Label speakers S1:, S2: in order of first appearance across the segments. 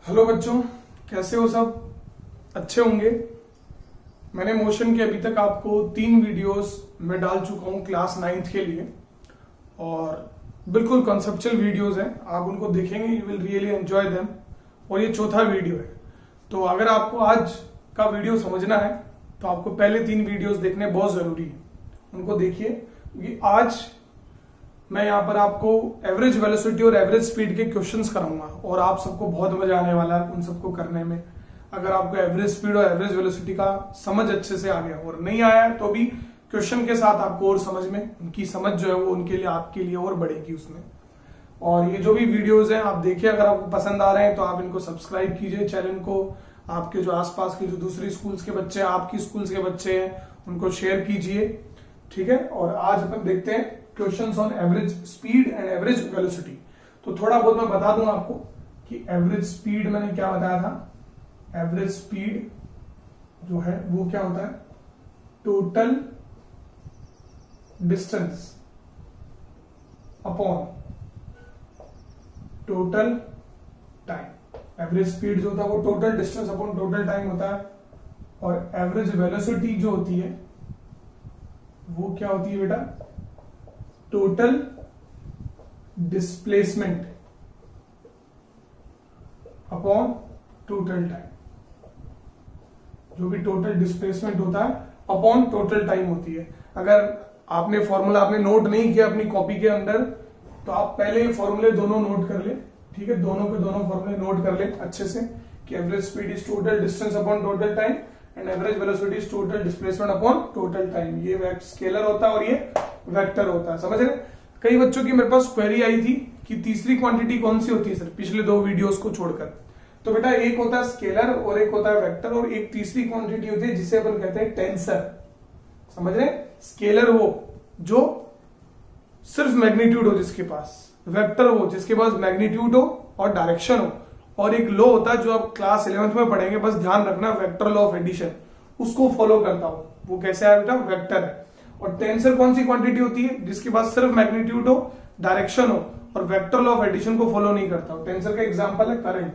S1: Hello बच्चों, कैसे हो सब? अच्छे होंगे। मैंने मोशन के अभी तक आपको 3 वीडियोस में डाल चुका हूं क्लास 9th के लिए और बिल्कुल कॉन्सेप्चुअल वीडियोस हैं। आप उनको देखेंगे, you will really enjoy them. और ये चौथा वीडियो है, तो अगर आपको आज का वीडियो समझना है तो आपको पहले 3 वीडियोस देखने बहुत जरूरी है। उनको देखिए क्योंकि आज मैं यहाँ पर आपको एवरेज वेलोसिटी और एवरेज स्पीड के क्वेश्चंस कराऊंगा और आप सबको बहुत मजा आने वाला है उन सबको करने में। अगर आपको एवरेज स्पीड और एवरेज वेलोसिटी का समझ अच्छे से आ गया और नहीं आया है तो भी क्वेश्चन के साथ आपको और समझ में उनकी समझ जो है वो उनके लिए आपके लिए और बढ़ेगी उसमें। और ये जो भी वीडियोज हैं आप देखिए, अगर आपको पसंद आ रहे हैं तो आप इनको सब्सक्राइब कीजिए चैनल को। आपके जो आसपास के जो दूसरी स्कूल्स के बच्चे हैं, आपकी स्कूल्स के बच्चे हैं, उनको शेयर कीजिए। ठीक है, और आज अपन देखते हैं questions on average speed and average velocity. तो थोड़ा बहुत मैं बता दूं आपको कि एवरेज स्पीड मैंने क्या बताया था। एवरेज स्पीड जो है वो क्या होता है, total distance upon total time. Average speed जो होता है वो total distance upon total time होता है। और एवरेज वेलोसिटी जो होती है वो क्या होती है बेटा, total displacement upon total time. जो भी टोटल डिस्प्लेसमेंट होता है अपॉन टोटल टाइम होती है। अगर आपने फॉर्मूला आपने नोट नहीं किया अपनी कॉपी के अंदर तो आप पहले ये फॉर्मूले दोनों नोट कर ले। ठीक है, दोनों के दोनों फॉर्मूले नोट कर ले अच्छे से कि average speed is total distance upon total time and average velocity is total displacement upon total time. ये स्केलर होता है और ये वेक्टर होता है, समझ रहे? कई बच्चों की मेरे पास क्वेरी आई थी कि तीसरी क्वांटिटी कौन सी होती है सर, पिछले 2 वीडियोस को छोड़कर। तो बेटा एक होता है स्केलर और एक होता है वेक्टर और एक तीसरी क्वांटिटी होती है जिसे अपन कहते हैं टेंसर। समझ रहे? स्केलर वो जो सिर्फ मैग्नीट्यूड हो जिसके पास, वेक्टर वो जिसके पास मैग्नीट्यूड हो और डायरेक्शन हो, और एक लॉ होता है जो आप क्लास 11th में पढ़ेंगे, बस ध्यान रखना, वेक्टर लॉ ऑफ एडिशन, उसको फॉलो करता हूं। वो कैसे है बेटा, वेक्टर है। और टेंसर कौन सी क्वांटिटी होती है, जिसके पास सिर्फ मैग्नीट्यूड हो, डायरेक्शन हो और वेक्टर लॉ ऑफ एडिशन को फॉलो नहीं करता हो। टेंसर का एग्जांपल है करंट।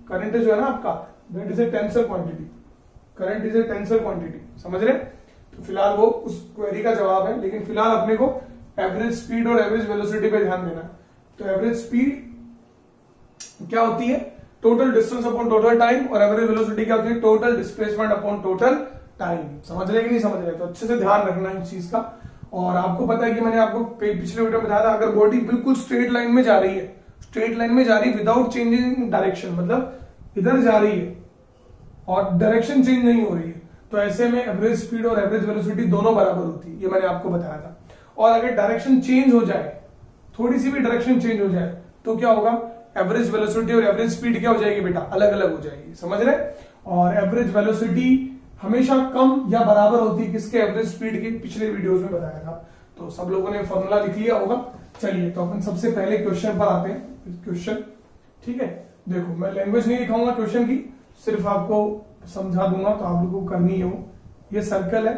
S1: करंट जो है ना आपका, that is a tensor quantity. Current is a tensor quantity, समझ रहे? तो फिलहाल वो उस क्वेरी का जवाब है, लेकिन फिलहाल अपने को एवरेज स्पीड और एवरेज वेलोसिटी पे ध्यान देना है। तो एवरेज स्पीड क्या होती है, total distance upon total time, और एवरेज वेलोसिटी क्या होती है, total displacement upon total time. समझ रहे कि नहीं समझ रहे? तो अच्छे से ध्यान रखना इस चीज का। और आपको पता है कि मैंने आपको पिछले वीडियो में बताया था, अगर बॉडी बिल्कुल स्ट्रेट लाइन में जा रही है, स्ट्रेट लाइन में जा रही है विदाउट चेंजिंग डायरेक्शन, मतलब इधर जा रही है और डायरेक्शन चेंज नहीं हो रही है, तो ऐसे में एवरेज स्पीड और एवरेज वेलोसिटी दोनों बराबर होती है। ये मैंने आपको बताया था। और अगर डायरेक्शन चेंज हो जाए, थोड़ी सी भी डायरेक्शन चेंज हो जाए, तो क्या होगा, एवरेज वेलोसिटी और एवरेज स्पीड क्या हो जाएगी बेटा, अलग अलग हो जाएगी। समझ रहे? और एवरेज वेलोसिटी हमेशा कम या बराबर होती है किसके, एवरेज स्पीड के। पिछले वीडियोस में बताया था, तो सब लोगों ने फॉर्मूला लिख लिया होगा। चलिए तो अपन सबसे पहले क्वेश्चन पर आते हैं। क्वेश्चन, ठीक है, देखो मैं लैंग्वेज नहीं दिखाऊंगा क्वेश्चन की, सिर्फ आपको समझा दूंगा, तो आप लोगों को करनी है वो। ये सर्कल है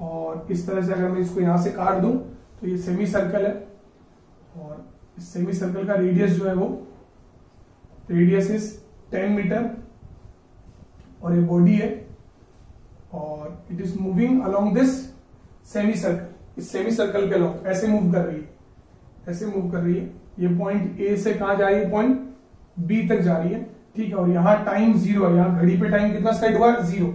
S1: और इस तरह से अगर मैं इसको यहां से काट दूं तो ये सेमी सर्कल है, और इस सेमी सर्कल का रेडियस जो है वो रेडियस इज 10 मीटर, और ये बॉडी है और it is moving along this semi circle. इस सेमी सर्कल के अलॉन्ग ऐसे मूव कर रही है, ऐसे मूव कर रही है। ये पॉइंट ए से कहां जा रही है, पॉइंट बी तक जा रही है। ठीक है, और यहां टाइम 0 है, यहां घड़ी पे टाइम कितना सेट हुआ है, 0।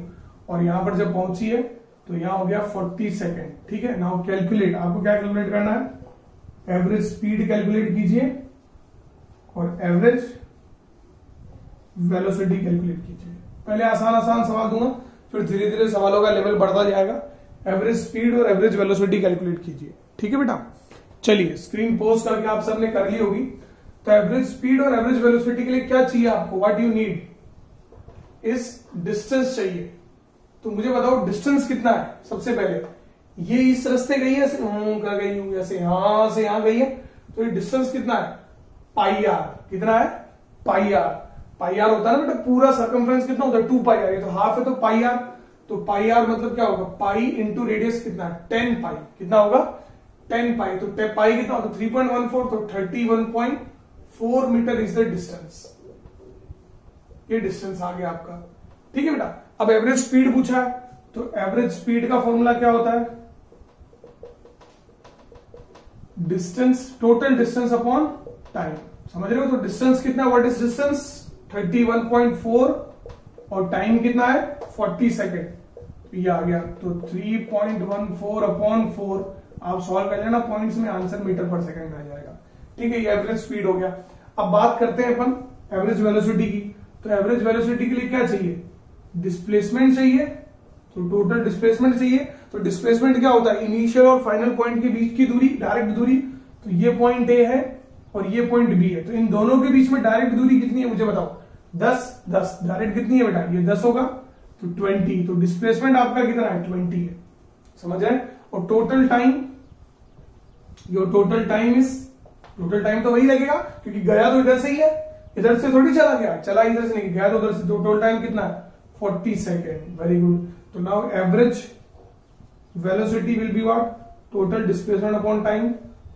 S1: और यहां पर जब पहुंची है तो यहां हो गया 40 सेकेंड। ठीक है, नाउ कैलकुलेट, आपको क्या कैलकुलेट करना है, एवरेज स्पीड कैलकुलेट कीजिए और एवरेज वेलोसिटी कैलकुलेट कीजिए। पहले आसान आसान सवाल दूंगा, फिर धीरे धीरे सवालों का लेवल बढ़ता जाएगा। एवरेज स्पीड और एवरेज वेलोसिटी कैलकुलेट कीजिए। ठीक है बेटा, चलिए स्क्रीन पोज करके आप सबने कर ली होगी। तो एवरेज स्पीड और एवरेज वेलोसिटी के लिए क्या चाहिए आपको, what you need is distance चाहिए। तो मुझे बताओ डिस्टेंस कितना है। सबसे पहले ये इस रास्ते गई है, ऐसे कर गई हूं, ऐसे यहां से यहां गई है, तो ये डिस्टेंस कितना है, पाई आर। कितना है, पाई आर। पाई आर होता है ना बेटा, पूरा सर्कमफ्रेंस कितना होता है, 2 पाई आर। ये तो हाफ है तो पाई आर, तो पाई आर मतलब क्या होगा, पाई इंटू रेडियस कितना है, 10 पाई। कितना होगा, 10 पाई। तो पाई कितना होगा, 3.14, तो 31.4 मीटर इज द डिस्टेंस। ये डिस्टेंस आ गया आपका। ठीक है बेटा, अब एवरेज स्पीड पूछा है, तो एवरेज स्पीड का फॉर्मूला क्या होता है? Distance, total distance upon time. समझ रहे हो? तो डिस्टेंस कितना, व्हाट इज डिस्टेंस? 31.4 और टाइम कितना है? 40 सेकेंड। ये आ गया, तो 3.14 अपॉन 4 आप सॉल्व कर लेना पॉइंट्स में, आंसर मीटर पर सेकंड आ जाएगा। ठीक है, ये एवरेज स्पीड हो गया। अब बात करते हैं अपन एवरेज वेलोसिटी की। तो एवरेज वेलोसिटी के लिए क्या चाहिए? डिस्प्लेसमेंट चाहिए, तो टोटल डिस्प्लेसमेंट चाहिए। तो डिस्प्लेसमेंट क्या होता है? इनिशियल और फाइनल पॉइंट के बीच की दूरी, डायरेक्ट दूरी। तो ये पॉइंट ए है और ये पॉइंट बी है, तो इन दोनों के बीच में डायरेक्ट दूरी कितनी है मुझे बताओ? 10 10। डायरेक्ट कितनी है बेटा? ये 10 होगा, तो 20। तो डिस्प्लेसमेंट आपका कितना है? 20 है। समझ रहे हैं? और total time, your total time is, total time तो वही लगेगा क्योंकि गया तो इधर से ही है, इधर से थोड़ी चला गया, चला इधर से नहीं गया, तो उधर से। तो टोटल टाइम कितना है? 40 सेकेंड। Very good. तो now average velocity will be what? Total displacement upon time,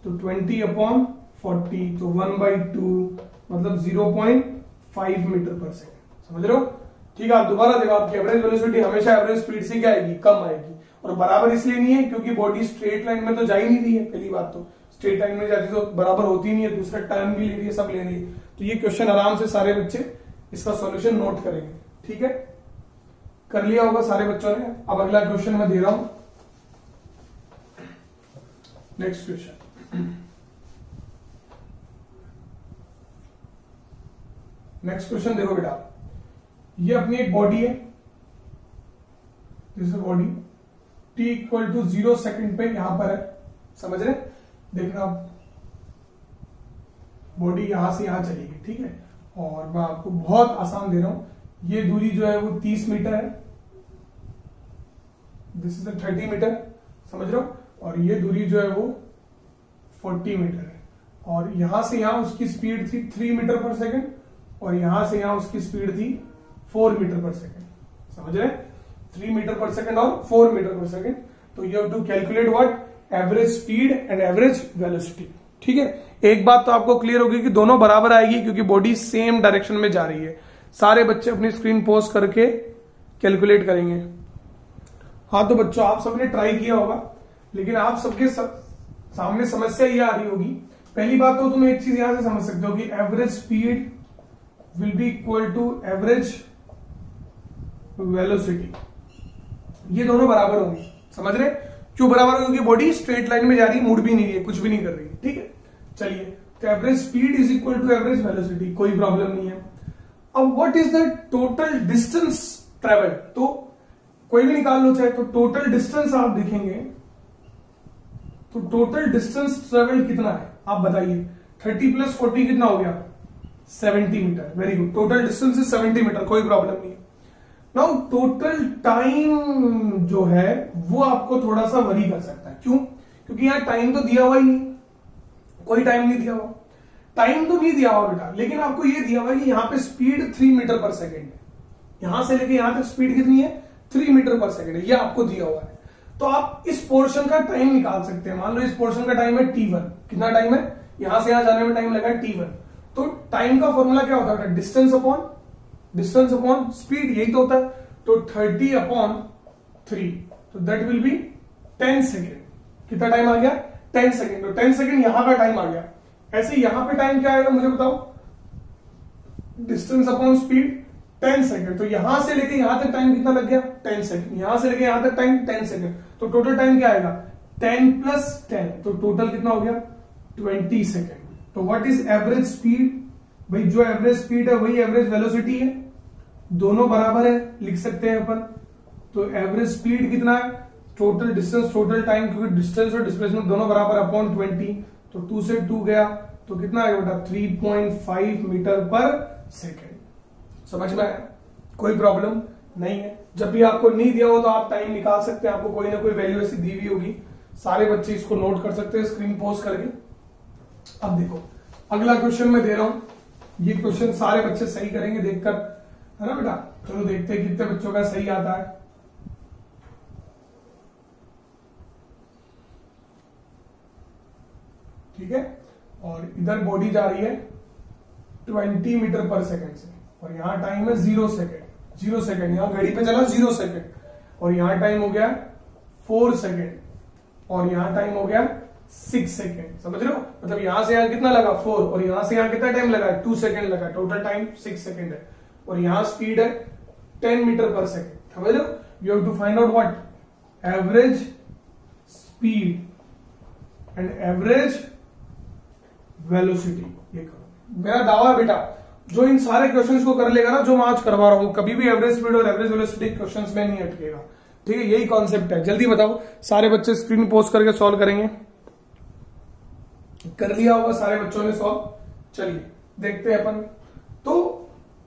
S1: तो 20 अपॉन 40, तो 1/2 मतलब 0.5 मीटर पर सेकेंड। समझ रहे हो? ठीक है, आप दोबारा देखो, आपकी एवरेज वेलोसिटी हमेशा एवरेज स्पीड से क्या आएगी? कम आएगी। और बराबर इसलिए नहीं है क्योंकि बॉडी स्ट्रेट लाइन में तो जा ही नहीं रही है। पहली बात तो स्ट्रेट लाइन में जाती तो बराबर होती नहीं है, दूसरा टर्न भी ले रही है, सब ले रही है। तो ये क्वेश्चन आराम से सारे बच्चे इसका सॉल्यूशन नोट करेंगे। ठीक है, कर लिया होगा सारे बच्चों ने। अब अगला क्वेश्चन मैं दे रहा हूं, नेक्स्ट क्वेश्चन। नेक्स्ट क्वेश्चन देखो बेटा, ये अपनी एक बॉडी है, this is body, t equal to 0 second पे यहां पर है। समझ रहे? देखना, बॉडी यहां से यहां चलेगी। ठीक है, और मैं आपको बहुत आसान दे रहा हूं, ये दूरी जो है वो 30 मीटर है, दिस इज 30 मीटर। समझ रहे हो? और ये दूरी जो है वो 40 मीटर है, और यहां से यहां उसकी स्पीड थी 3 मीटर पर सेकेंड, और यहां से यहां उसकी स्पीड थी 4 मीटर पर सेकेंड। समझ रहे? 3 मीटर पर सेकेंड और 4 मीटर पर सेकेंड। तो you have to calculate what? Average speed and average velocity. ठीक है, एक बात तो आपको क्लियर होगी कि दोनों बराबर आएगी क्योंकि बॉडी सेम डायरेक्शन में जा रही है। सारे बच्चे अपनी स्क्रीन पॉज करके कैलकुलेट करेंगे। हाँ, तो बच्चों आप सबने ट्राई किया होगा, लेकिन आप सबके सामने समस्या ये आ रही होगी। पहली बात तो तुम एक चीज यहां से समझ सकते हो कि average speed will be equal to average velocity, ये दोनों बराबर होंगे। समझ रहे? क्यों बराबर? क्योंकि बॉडी स्ट्रेट लाइन में जा रही है, मुड़ भी नहीं रही है, कुछ भी नहीं कर रही है। ठीक है, चलिए, तो average speed is equal to average velocity, कोई प्रॉब्लम नहीं है। अब what is the total distance travel? तो कोई भी निकाल लो चाहे, तो टोटल डिस्टेंस आप देखेंगे, तो टोटल डिस्टेंस ट्रेवल कितना है आप बताइए? 30 प्लस 40 कितना हो गया? 70 metre. Very good, total distance is 70 metre, कोई प्रॉब्लम नहीं है। नाउ टोटल टाइम जो है वो आपको थोड़ा सा वरी कर सकता है। क्यों? क्योंकि यहां टाइम तो दिया हुआ ही नहीं, कोई टाइम नहीं दिया हुआ, टाइम तो नहीं दिया हुआ बेटा, लेकिन आपको ये दिया हुआ है कि यहां पे स्पीड 3 मीटर पर सेकेंड है, यहां से लेके यहां तक स्पीड कितनी है? 3 मीटर पर सेकेंड है, ये आपको दिया हुआ है। तो आप इस पोर्शन का टाइम निकाल सकते हैं। मान लो इस पोर्शन का टाइम है t1, कितना टाइम है? यहां से यहां जाने में टाइम लगा है t1। तो टाइम का फॉर्मूला क्या होता है? डिस्टेंस अपॉन स्पीड, यही तो होता है। तो 30 अपॉन 3, तो दैट विल बी 10 सेकेंड। कितना टाइम आ गया? 10 सेकेंड। तो 10 सेकेंड यहां का टाइम आ गया। ऐसे यहां पे टाइम क्या आएगा मुझे बताओ? Distance upon speed 10 second. तो यहां से लेके यहां तक टाइम कितना लग गया? 10 सेकेंड। यहां से लेके यहां तक टाइम 10 सेकेंड। तो टोटल टाइम क्या आएगा? 10 प्लस 10, तो टोटल कितना हो गया? 20 सेकेंड। तो व्हाट इज एवरेज स्पीड? भाई जो एवरेज स्पीड है वही एवरेज वेलोसिटी है, दोनों बराबर है, लिख सकते हैं अपन। तो एवरेज स्पीड कितना है? टोटल डिस्टेंस टोटल टाइम, क्योंकि डिस्टेंस और डिस्प्लेसमेंट दोनों बराबर अपॉन 20, तो 2 से 2 गया, तो कितना आएगा बेटा? 3.5 मीटर पर सेकेंड। समझ में आया? कोई प्रॉब्लम नहीं है। जब भी आपको नहीं दिया हो तो आप टाइम निकाल सकते हैं, आपको कोई ना कोई वैल्यू ऐसी दी हुई होगी, सारे बच्चे इसको नोट कर सकते हैं स्क्रीन पॉज करके। अब देखो अगला क्वेश्चन मैं दे रहा हूं, ये क्वेश्चन सारे बच्चे सही करेंगे देखकर, है ना बेटा? चलो देखते हैं कितने बच्चों का सही आता है। ठीक है, और इधर बॉडी जा रही है 20 मीटर पर सेकेंड से, और यहां टाइम है 0 सेकेंड। 0 सेकेंड यहां घड़ी पे चला 0 सेकेंड, और यहां टाइम हो गया 4 सेकेंड, और यहां टाइम हो गया 6 सेकेंड। समझ रहे हो? मतलब यहां से यहां कितना लगा 4, और यहां से यहां कितना टाइम लगा 2 सेकेंड लगा, टोटल टाइम 6 सेकेंड है। और यहां स्पीड है 10 मीटर पर सेकेंड। समझ रहे हो? You have to find out what average speed and average velocity. ये करो, मेरा दावा है बेटा जो इन सारे क्वेश्चंस को कर लेगा ना, जो मैं आज करवा रहा हूं, कभी भी एवरेज स्पीड और एवरेज वेलोसिटी क्वेश्चंस में नहीं अटकेगा। ठीक है, यही कॉन्सेप्ट है। जल्दी बताओ, सारे बच्चे स्क्रीन पोस्ट करके सॉल्व करेंगे। कर लिया होगा सारे बच्चों ने सॉल्व। चलिए देखते हैं अपन। तो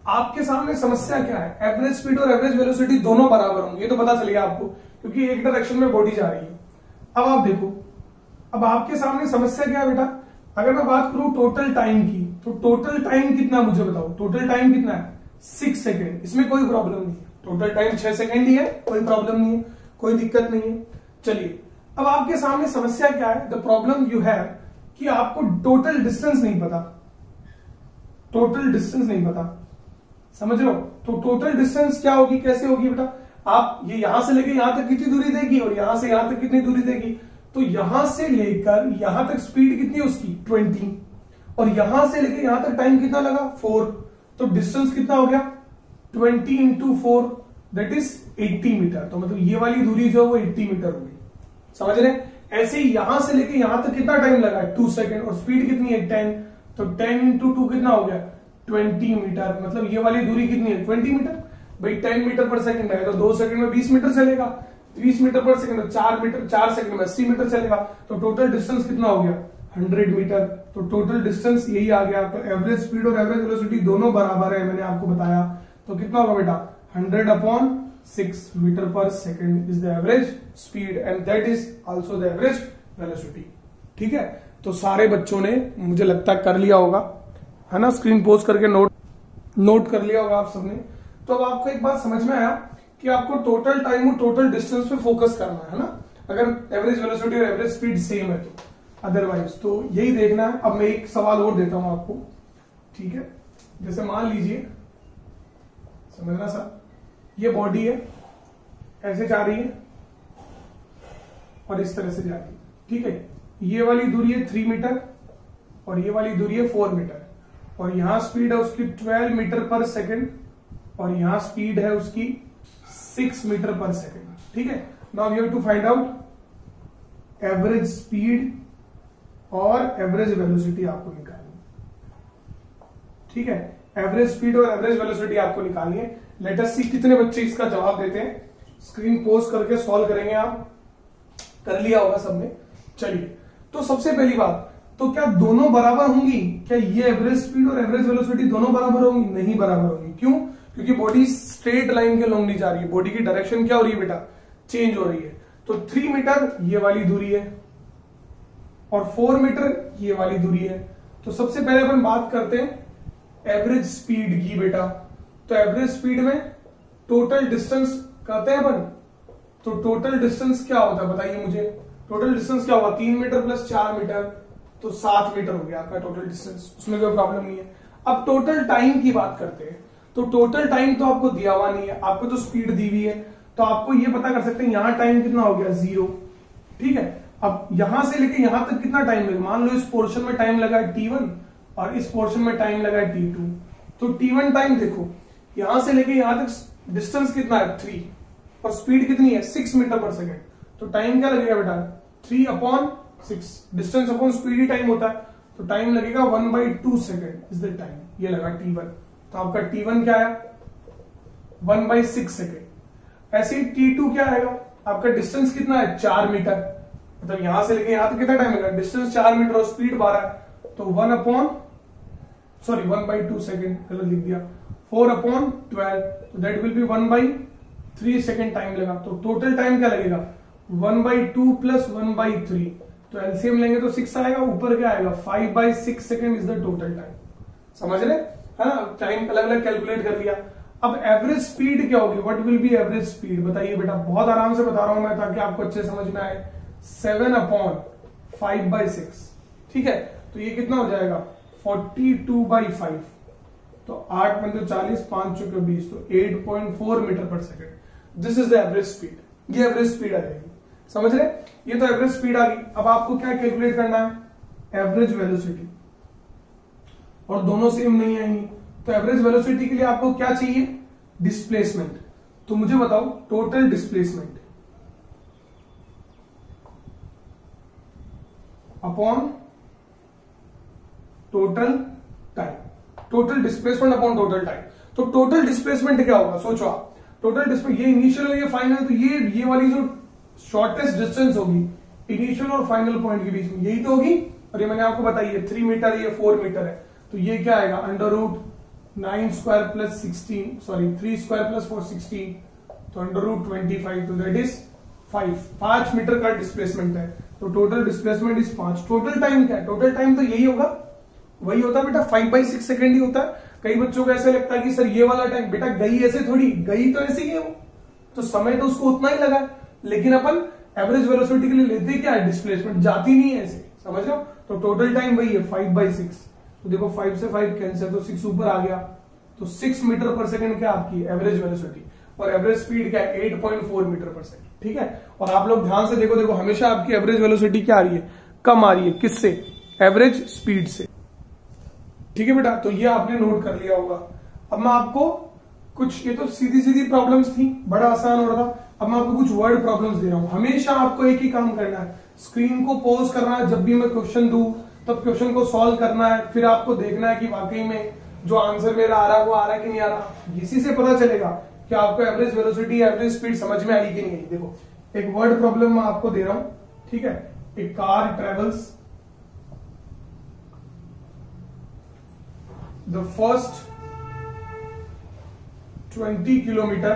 S1: आपके सामने समस्या क्या है, एवरेज स्पीड और एवरेज वेलोसिटी दोनों बराबर होंगे, ये तो पता चलेगा आपको, क्योंकि एक डायरेक्शन में बॉडी जा रही है। अब आप देखो, अब आपके सामने समस्या क्या है बेटा, अगर मैं बात करूं टोटल टाइम की, तो टोटल टाइम कितना मुझे बताओ, टोटल टाइम कितना है 6 सेकेंड। इसमें कोई प्रॉब्लम नहीं है, टोटल टाइम 6 सेकेंड ही है, कोई प्रॉब्लम नहीं है, कोई दिक्कत नहीं है। चलिए अब आपके सामने समस्या क्या है, द प्रॉब्लम यू हैव कि आपको टोटल डिस्टेंस नहीं पता, टोटल डिस्टेंस नहीं पता। समझ रहे हो? तो टोटल डिस्टेंस क्या होगी, कैसे होगी बेटा, आप ये यहां से लेके यहां तक कितनी दूरी देगी, और यहां से यहां तक कितनी दूरी देगी। तो यहां से लेकर यहां तक स्पीड कितनी उसकी 20, और यहां से लेकर यहां तक टाइम कितना लगा 4, तो डिस्टेंस कितना हो गया 20 इंटू 4 दैट इज 80 मीटर। तो मतलब ये वाली दूरी जो है वो 80 मीटर होगी। समझ रहे? ऐसे ही यहां से लेकर यहां तक कितना टाइम लगा 2 सेकेंड, और स्पीड कितनी है 10, तो 10 इंटू 2 कितना हो गया 20 मीटर। मतलब ये वाली दूरी कितनी है 20 मीटर। भाई 10 मीटर पर सेकंड है तो 2 सेकंड में 20 मीटर चलेगा, 20 मीटर पर सेकंड, 4 सेकंड में 80 मीटर चलेगा। तो टोटल डिस्टेंस कितना हो गया 100 मीटर। तो टोटल डिस्टेंस यही आ गया। तो एवरेज स्पीड और एवरेज वेलोसिटी दोनों बराबर है, मैंने आपको बताया। तो कितना होगा बेटा 100/6 मीटर पर second is the average speed and that is also the average velocity. ठीक है, तो सारे बच्चों ने मुझे लगता है कर लिया होगा, है ना, स्क्रीन पोस्ट करके नोट कर लिया होगा आप सबने। तो अब आपको एक बात समझ में आया कि आपको टोटल टाइम और टोटल डिस्टेंस पे फोकस करना है ना, अगर एवरेज वेलोसिटी और एवरेज स्पीड सेम है तो। अदरवाइज तो यही देखना है। अब मैं एक सवाल और देता हूं आपको, ठीक है। जैसे मान लीजिए, समझना सर, ये बॉडी है, ऐसे जा रही है और इस तरह से जा रही है, ठीक है। ये वाली दूरी है 3 मीटर और ये वाली दूरी है 4 मीटर, और यहां स्पीड है उसकी 12 मीटर पर सेकेंड और यहां स्पीड है उसकी 6 मीटर पर सेकेंड, ठीक है। Now we have to find out average speed और एवरेज वेलोसिटी आपको निकालनी, ठीक है। एवरेज स्पीड और एवरेज वेलोसिटी आपको निकालनी है। लेट अस सी कितने बच्चे इसका जवाब देते हैं। स्क्रीन पोस्ट करके सॉल्व करेंगे आप, कर लिया होगा सबने। चलिए, तो सबसे पहली बात, तो क्या दोनों बराबर होंगी? क्या ये एवरेज स्पीड और एवरेज वेलोसिटी दोनों बराबर होंगी? नहीं बराबर होंगी। क्यों? क्योंकि बॉडी स्ट्रेट लाइन के लॉन्ग नहीं जा रही है, बॉडी की डायरेक्शन क्या हो रही है बेटा, चेंज हो रही है। तो 3 मीटर ये वाली दूरी है और 4 मीटर ये वाली दूरी है। तो सबसे पहले अपन बात करते हैं एवरेज स्पीड की बेटा। तो एवरेज स्पीड में टोटल डिस्टेंस कहते हैं अपन, तो टोटल डिस्टेंस क्या होता है बताइए मुझे। टोटल डिस्टेंस क्या होगा, 3 मीटर प्लस 4 मीटर, तो 7 मीटर हो गया आपका टोटल डिस्टेंस, उसमें कोई प्रॉब्लम नहीं है। अब टोटल टाइम की बात करते हैं, तो टोटल टाइम तो आपको दिया हुआ नहीं है, आपको तो स्पीड दी हुई है, तो आपको ये पता कर सकते हैं यहां टाइम कितना हो गया 0, ठीक है। अब यहां से लेके यहां तक कितना टाइम लगा, मान लो इस पोर्शन में टाइम लगा है T1 और इस पोर्शन में टाइम लगा है T2। तो T1 टाइम देखो, यहां से लेके यहां तक डिस्टेंस कितना है 3 और स्पीड कितनी है 6 मीटर पर सेकेंड। तो टाइम क्या लगेगा बेटा 3/6, डिस्टेंस अपॉन स्पीड ही टाइम होता है, तो टाइम लगेगा 1/2 सेकेंड इज द टाइम। ये लगा T1, तो आपका T1 क्या है 1/6 सेकेंड। ऐसे ही T2 क्या आएगा, आपका डिस्टेंस कितना है 4 मीटर, मतलब यहां से लेके यहां तक कितना टाइम लगेगा, डिस्टेंस 4 मीटर और स्पीड 12, तो 1/2 सेकेंड, गलत लिख दिया, 4/12, तो that will be 1/3 second time लगा। तो टोटल टाइम क्या लगेगा 1/2 प्लस 1/3, तो एलसीएम लेंगे तो 6 आएगा, ऊपर क्या आएगा 5/6 second is the total time. समझ रहे है ना, टाइम अलग अलग कैलकुलेट कर लिया। अब एवरेज स्पीड क्या होगी, what will be average speed, बताइए बेटा, बहुत आराम से बता रहा हूं मैं ताकि आपको अच्छे समझ में आए। 7/5/6, ठीक है। तो ये कितना हो जाएगा 42/5, तो 8 पंजे 40, 5 चौके 20, तो 8.4 मीटर पर second. This is the average speed. ये एवरेज स्पीड आ जाएगी, समझ रहे? ये तो एवरेज स्पीड आ गई। अब आपको क्या कैलकुलेट करना है? एवरेज वेलोसिटी, और दोनों सेम नहीं आएंगी। तो एवरेज वेलोसिटी के लिए आपको क्या चाहिए? डिस्प्लेसमेंट। तो मुझे बताओ total displacement upon total time. Total displacement upon total time. तो टोटल डिस्प्लेसमेंट क्या होगा? सोचो आप, टोटल डिस्प्लेसमेंट, ये इनिशियल और ये फाइनल, तो ये वाली जो शॉर्टेस्ट डिस्टेंस होगी इनिशियल और फाइनल पॉइंट के बीच में, यही तो होगी। और ये मैंने आपको बताई है 3 मीटर, ये 4 मीटर है, तो ये क्या आएगा? √9² प्लस 16, सॉरी 3² प्लस 4 16, तो √25, तो दैट इज 5 मीटर का डिस्प्लेसमेंट है। तो total displacement is 5। Total time क्या है? टोटल टाइम तो यही होगा, वही होता है बेटा, 5/6 सेकेंड ही होता है। कई बच्चों को ऐसे लगता है कि सर ये वाला टाइम, बेटा गई ऐसे थोड़ी, गई तो ऐसे ही है वो, तो समय तो उसको उतना ही लगा है। लेकिन अपन एवरेज वेलोसिटी के लिए लेते क्या है? डिस्प्लेसमेंट, जाती नहीं है ऐसे, समझ रहे हो? तो टोटल टाइम वही है 5/6। तो देखो 5 से 5 कैंसिल, तो 6 ऊपर आ गया, तो 6 मीटर पर सेकंड क्या आपकी एवरेज वेलोसिटी, और एवरेज स्पीड क्या है? 8.4 मीटर पर सेकंड। ठीक है, और आप लोग ध्यान से देखो हमेशा आपकी एवरेज वेलोसिटी क्या आ रही है? कम आ रही है। किससे? एवरेज स्पीड से। ठीक है बेटा, तो ये आपने नोट कर लिया होगा। अब मैं आपको कुछ, ये तो सीधी सीधी प्रॉब्लम्स थी, बड़ा आसान हो रहा था। अब मैं आपको कुछ वर्ड प्रॉब्लम्स दे रहा हूं। हमेशा आपको एक ही काम करना है, स्क्रीन को पॉज करना है, जब भी मैं क्वेश्चन दूं तब क्वेश्चन को सॉल्व करना है, फिर आपको देखना है कि वाकई में जो आंसर मेरा आ रहा है वो आ रहा है कि नहीं आ रहा। इसी से पता चलेगा कि आपको एवरेज वेलोसिटी, एवरेज स्पीड समझ में आई कि नहीं आई। देखो एक वर्ड प्रॉब्लम मैं आपको दे रहा हूं, ठीक है? A car travels the first 20 kilometer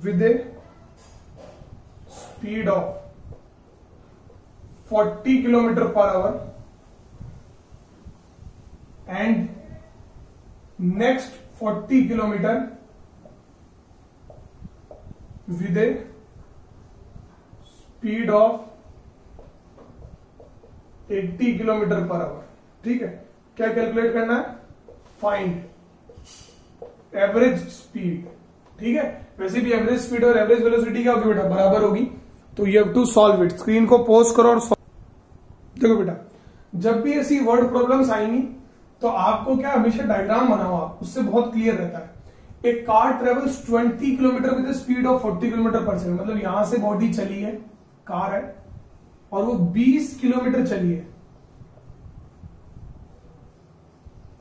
S1: with a speed of 40 kilometer per hour and next 40 kilometer with a speed of 80 kilometer per hour। ठीक है, क्या कैलकुलेट करना है? Find average speed. ठीक है, वैसे भी एवरेज स्पीड और एवरेज वेलोसिटी क्या होगी बेटा? बराबर होगी। तो you have to solve it. Screen को पॉज करो और देखो बेटा, जब भी ऐसी वर्ड प्रॉब्लम्स आएंगी तो आपको क्या, हमेशा डायग्राम बनाओ आप, उससे बहुत क्लियर रहता है। एक car travels 20 kilometre with speed of 40 kilometre पर सेकंड, मतलब यहां से बॉडी चली है, कार है, और वो 20 किलोमीटर चली है।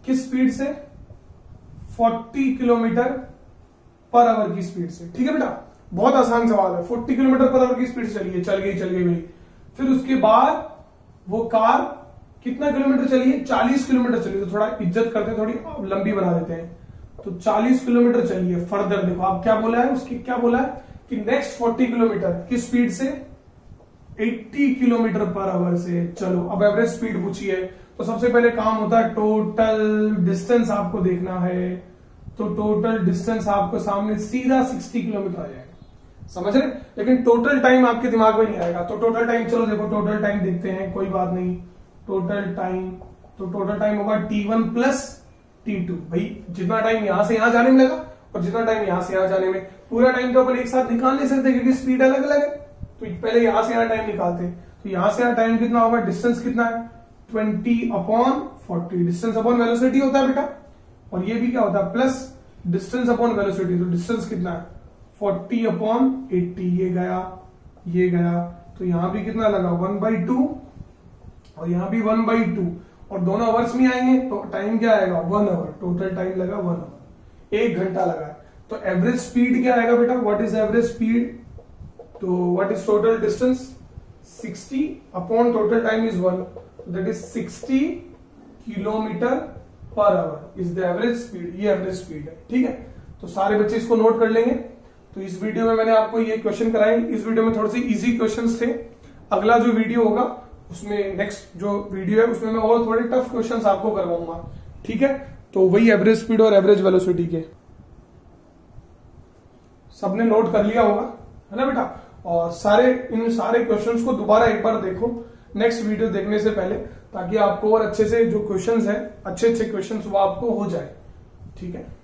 S1: किस स्पीड से? 40 किलोमीटर पर आवर की स्पीड से। ठीक है बेटा, बहुत आसान सवाल है। 40 किलोमीटर पर आवर की स्पीड से चली है, चल गई भाई। फिर उसके बाद वो कार कितना किलोमीटर चली है? 40 किलोमीटर चली। तो थोड़ा इज्जत करते, थोड़ी लंबी बना देते हैं। तो 40 किलोमीटर चली है। फर्दर देखो आप क्या बोला है, उसकी क्या बोला है कि नेक्स्ट 40 किलोमीटर किस स्पीड से? 80 किलोमीटर पर आवर से। चलो अब एवरेज स्पीड पूछी है, तो सबसे पहले काम होता है टोटल डिस्टेंस आपको देखना है। तो टोटल डिस्टेंस आपको सामने सीधा 60 किलोमीटर आ जाएगा, समझ रहे? लेकिन टोटल टाइम आपके दिमाग में नहीं आएगा। तो टोटल टाइम, चलो देखो टोटल टाइम देखते हैं, कोई बात नहीं। टोटल टाइम, तो टोटल टाइम होगा T1 प्लस T2। भाई जितना टाइम यहां से यहां जाने में लगा और जितना टाइम यहां से यहां जाने में, पूरा टाइम तो अपन एक साथ निकाल नहीं सकते क्योंकि स्पीड अलग अलग है। तो पहले यहां से यहां टाइम निकालते हैं। तो यहां से यहां टाइम कितना होगा? डिस्टेंस कितना है? 20/40। डिस्टेंस अपॉन वेलोसिटी होता है बेटा, और ये भी क्या होता है? Plus distance upon velocity. तो डिस्टेंस कितना है? 40/80। ये गया, तो यहां भी कितना लगा? 1/2, और यहां भी 1/2, और दोनों आवर्स में आएंगे तो टाइम क्या आएगा? 1 आवर। टोटल टाइम लगा 1 आवर, 1 घंटा लगा। तो एवरेज स्पीड क्या आएगा बेटा? What is average speed? तो what is total distance? 60 upon total time is 1, that is 60 kilometre per hour is the average speed. ये एवरेज स्पीड है। ठीक है, तो सारे बच्चे इसको नोट कर लेंगे। तो इस वीडियो में मैंने आपको ये क्वेश्चन कराए। इस वीडियो में थोड़े से इजी क्वेश्चंस थे। अगला जो वीडियो होगा उसमें, नेक्स्ट जो वीडियो है उसमें मैं और थोड़े टफ क्वेश्चंस आपको करवाऊंगा। ठीक है, तो वही एवरेज स्पीड और एवरेज वेलोसिटी के सबने नोट कर लिया होगा, है ना बेटा? और इन सारे क्वेश्चंस को दोबारा एक बार देखो नेक्स्ट वीडियो देखने से पहले, ताकि आपको और अच्छे से जो क्वेश्चंस है, अच्छे अच्छे क्वेश्चंस वो आपको हो जाए। ठीक है।